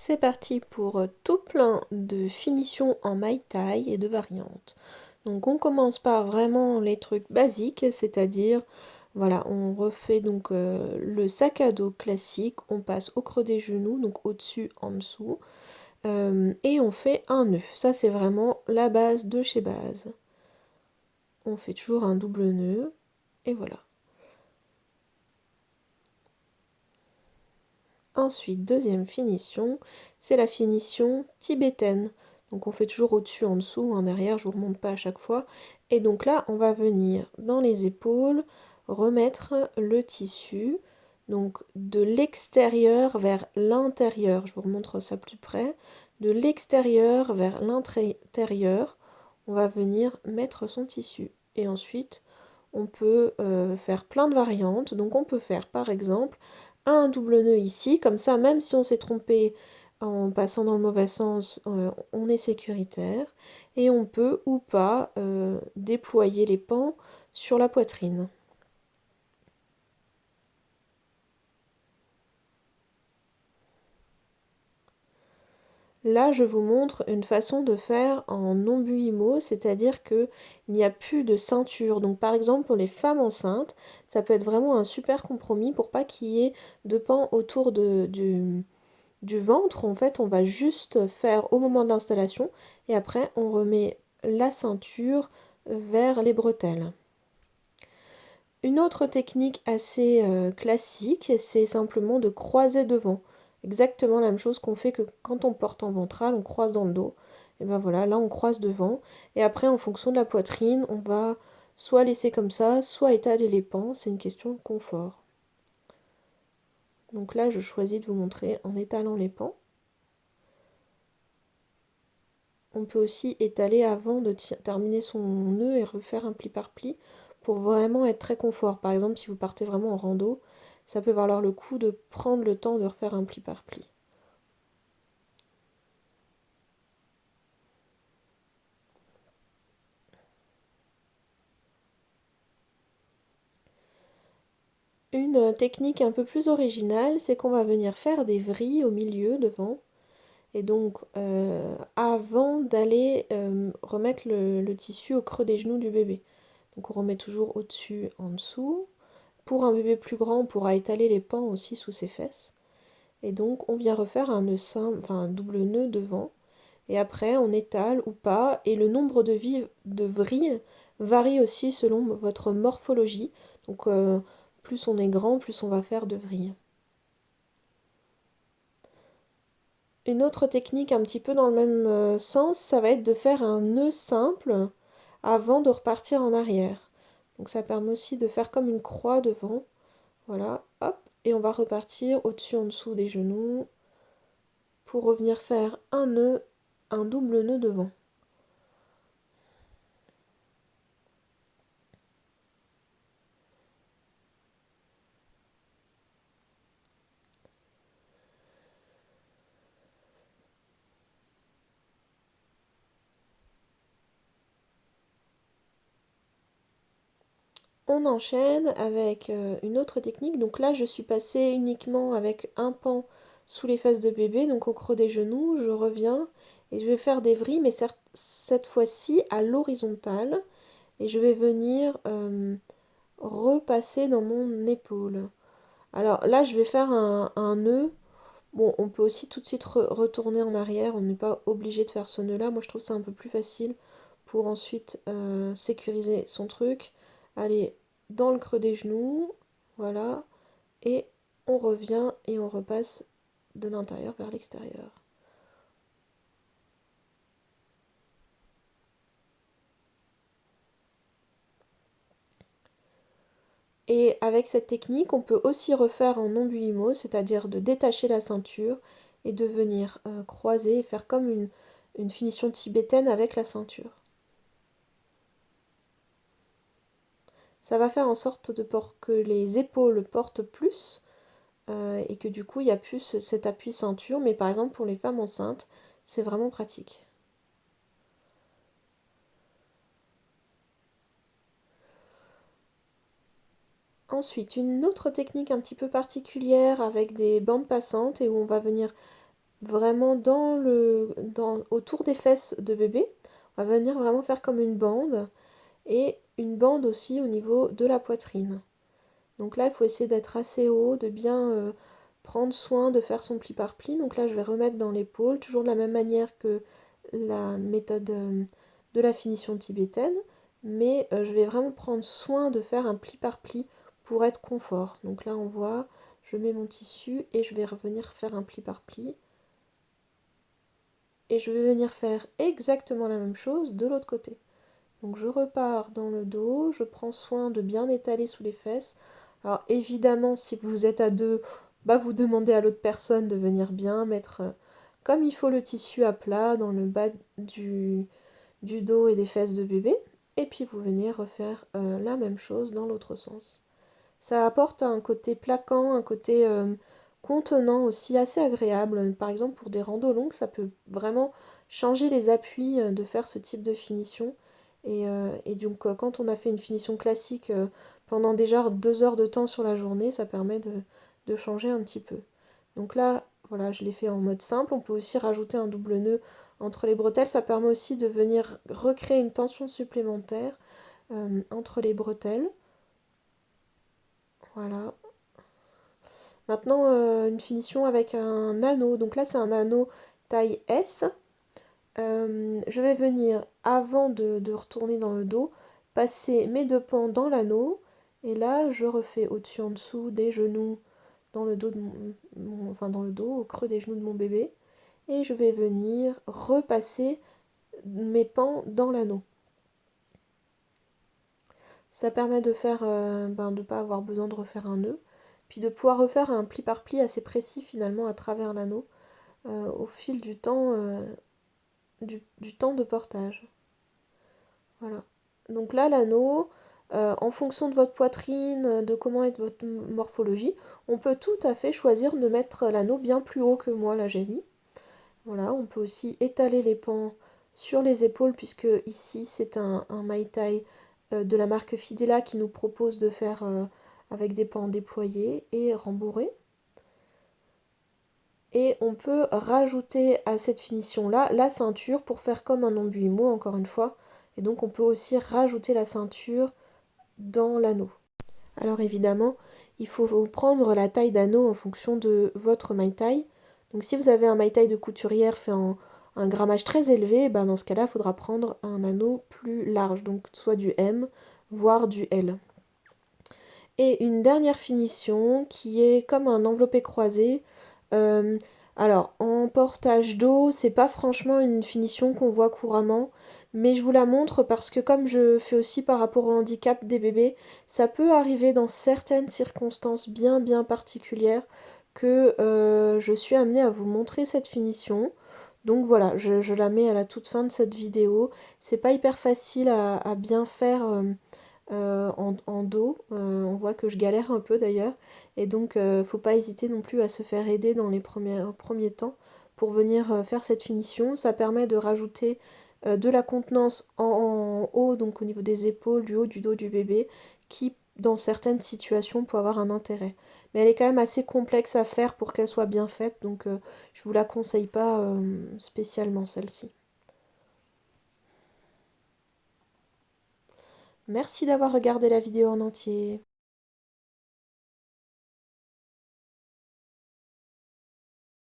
C'est parti pour tout plein de finitions en maille-taille et de variantes. Donc on commence par vraiment les trucs basiques, c'est-à-dire, voilà, on refait donc le sac à dos classique, on passe au creux des genoux, donc au-dessus, en dessous, et on fait un nœud. Ça c'est vraiment la base de chez base. On fait toujours un double nœud, et voilà. Ensuite, deuxième finition, c'est la finition tibétaine. Donc on fait toujours au-dessus, en dessous, en arrière, je vous remonte pas à chaque fois. Et donc là, on va venir dans les épaules remettre le tissu, donc de l'extérieur vers l'intérieur. Je vous remontre ça plus près. De l'extérieur vers l'intérieur, on va venir mettre son tissu. Et ensuite, on peut faire plein de variantes. Donc on peut faire par exemple un double nœud ici, comme ça même si on s'est trompé en passant dans le mauvais sens, on est sécuritaire. Et on peut ou pas déployer les pans sur la poitrine. Là, je vous montre une façon de faire en ombuimo, c'est-à-dire que il n'y a plus de ceinture. Donc par exemple pour les femmes enceintes, ça peut être vraiment un super compromis pour pas qu'il y ait de pans autour du ventre. En fait, on va juste faire au moment de l'installation et après on remet la ceinture vers les bretelles. Une autre technique assez classique, c'est simplement de croiser devant. Exactement la même chose qu'on fait que quand on porte en ventral, on croise dans le dos. Et ben voilà, là on croise devant. Et après, en fonction de la poitrine, on va soit laisser comme ça, soit étaler les pans. C'est une question de confort. Donc là, je choisis de vous montrer en étalant les pans. On peut aussi étaler avant de terminer son nœud et refaire un pli par pli pour vraiment être très confort. Par exemple, si vous partez vraiment en rando, ça peut valoir le coup de prendre le temps de refaire un pli par pli. Une technique un peu plus originale, c'est qu'on va venir faire des vrilles au milieu, devant. Et donc, avant d'aller remettre le tissu au creux des genoux du bébé. Donc on remet toujours au-dessus, en dessous. Pour un bébé plus grand, on pourra étaler les pans aussi sous ses fesses. Et donc on vient refaire un nœud simple, enfin un double nœud devant. Et après on étale ou pas. Et le nombre de vrilles varie aussi selon votre morphologie. Donc plus on est grand, plus on va faire de vrilles. Une autre technique un petit peu dans le même sens, ça va être de faire un nœud simple avant de repartir en arrière. Donc ça permet aussi de faire comme une croix devant. Voilà, hop, et on va repartir au-dessus, en dessous des genoux pour revenir faire un nœud, un double nœud devant. On enchaîne avec une autre technique. Donc là, je suis passée uniquement avec un pan sous les fesses de bébé, donc au creux des genoux. Je reviens et je vais faire des vrilles, mais cette fois-ci à l'horizontale. Et je vais venir repasser dans mon épaule. Alors là, je vais faire un nœud. Bon, on peut aussi tout de suite retourner en arrière. On n'est pas obligé de faire ce nœud-là. Moi, je trouve ça un peu plus facile pour ensuite sécuriser son truc. Allez, dans le creux des genoux. Voilà. Et on revient et on repasse de l'intérieur vers l'extérieur. Et avec cette technique, on peut aussi refaire en ombuimo, c'est-à-dire de détacher la ceinture et de venir croiser et faire comme une finition tibétaine avec la ceinture. Ça va faire en sorte que les épaules portent plus et que du coup il y a plus cet appui ceinture, mais par exemple pour les femmes enceintes, c'est vraiment pratique. Ensuite, une autre technique un petit peu particulière avec des bandes passantes et où on va venir vraiment autour des fesses de bébé. On va venir vraiment faire comme une bande et une bande aussi au niveau de la poitrine. Donc là, il faut essayer d'être assez haut, de bien prendre soin de faire son pli par pli. Donc là, je vais remettre dans l'épaule, toujours de la même manière que la méthode de la finition tibétaine, mais je vais vraiment prendre soin de faire un pli par pli pour être confort. Donc là, on voit, je mets mon tissu et je vais revenir faire un pli par pli. Et je vais venir faire exactement la même chose de l'autre côté. Donc je repars dans le dos, je prends soin de bien étaler sous les fesses. Alors évidemment, si vous êtes à deux, bah vous demandez à l'autre personne de venir bien mettre comme il faut le tissu à plat dans le bas du dos et des fesses de bébé. Et puis vous venez refaire la même chose dans l'autre sens. Ça apporte un côté plaquant, un côté contenant aussi assez agréable. Par exemple, pour des randos longues, ça peut vraiment changer les appuis de faire ce type de finition. Et donc, quand on a fait une finition classique pendant déjà 2 heures de temps sur la journée, ça permet de changer un petit peu. Donc là, voilà, je l'ai fait en mode simple. On peut aussi rajouter un double nœud entre les bretelles. Ça permet aussi de venir recréer une tension supplémentaire entre les bretelles. Voilà. Maintenant, une finition avec un anneau. Donc là, c'est un anneau taille S. Je vais venir, avant de retourner dans le dos, passer mes deux pans dans l'anneau. Et là, je refais au-dessus, en dessous des genoux, dans le dos enfin dans le dos, au creux des genoux de mon bébé. Et je vais venir repasser mes pans dans l'anneau. Ça permet de faire, de ne pas avoir besoin de refaire un nœud, puis de pouvoir refaire un pli par pli assez précis finalement à travers l'anneau au fil du temps de portage. Voilà. Donc là, l'anneau, en fonction de votre poitrine, de comment est votre morphologie, on peut tout à fait choisir de mettre l'anneau bien plus haut que moi, là j'ai mis. Voilà, on peut aussi étaler les pans sur les épaules, puisque ici c'est un Mai-Tai de la marque Fidela qui nous propose de faire avec des pans déployés et rembourrés. Et on peut rajouter à cette finition-là la ceinture pour faire comme un embuis-mot, encore une fois. Et donc on peut aussi rajouter la ceinture dans l'anneau. Alors évidemment, il faut prendre la taille d'anneau en fonction de votre maille-taille. Donc si vous avez un maille-taille de couturière fait en un grammage très élevé, ben dans ce cas-là, il faudra prendre un anneau plus large, donc soit du M, voire du L. Et une dernière finition qui est comme un enveloppé croisé. Euh, alors, en portage d'eau, c'est pas franchement une finition qu'on voit couramment, mais je vous la montre parce que comme je fais aussi par rapport au handicap des bébés, ça peut arriver dans certaines circonstances bien particulières que je suis amenée à vous montrer cette finition. Donc voilà, je la mets à la toute fin de cette vidéo. C'est pas hyper facile à bien faire. En dos. On voit que je galère un peu d'ailleurs. Et donc, faut pas hésiter non plus à se faire aider dans les premiers temps pour venir faire cette finition. Ça permet de rajouter de la contenance en haut, donc au niveau des épaules, du haut du dos du bébé, qui dans certaines situations peut avoir un intérêt. Mais elle est quand même assez complexe à faire pour qu'elle soit bien faite, donc je vous la conseille pas spécialement celle-ci. Merci d'avoir regardé la vidéo en entier.